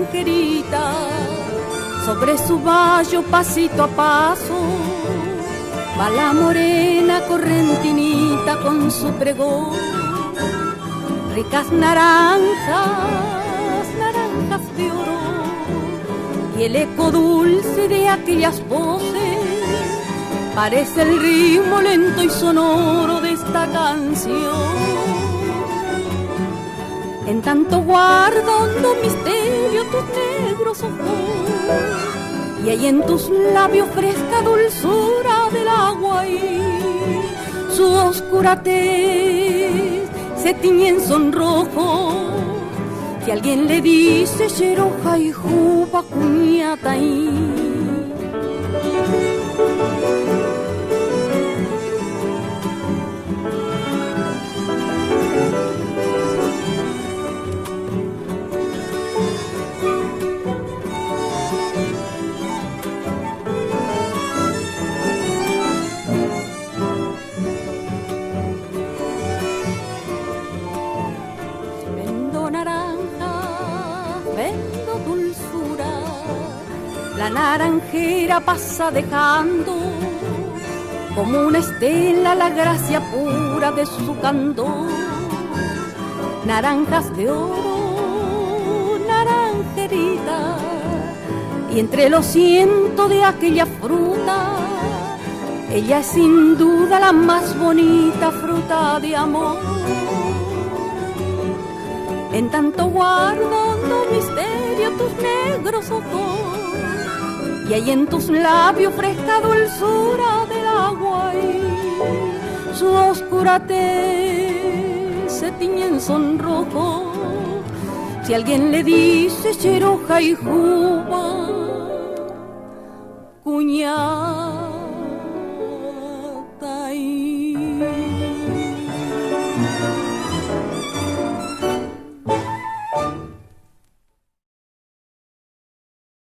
naranjerita, sobre su vallo pasito a paso, va la morena correntinita con su pregón. Ricas naranjas, naranjas de oro, y el eco dulce de aquellas voces parece el ritmo lento y sonoro de esta canción. En tanto guarda hondo misterio tus negros ojos, y hay en tus labios fresca dulzura del agua, y su oscura tez se tiñe en sonrojo. Si alguien le dice Yeroja y Juba Cuñataí, la naranjera pasa dejando como una estela la gracia pura de su candor. Naranjas de oro, naranjerita, y entre los cientos de aquella fruta, ella es sin duda la más bonita fruta de amor. En tanto guardo misterio tus negros ojos, y hay en tus labios fresca dulzura del agua, y su oscura tez se tiñe en sonrojo. Si alguien le dice Yeroja y Juba Cuñataí.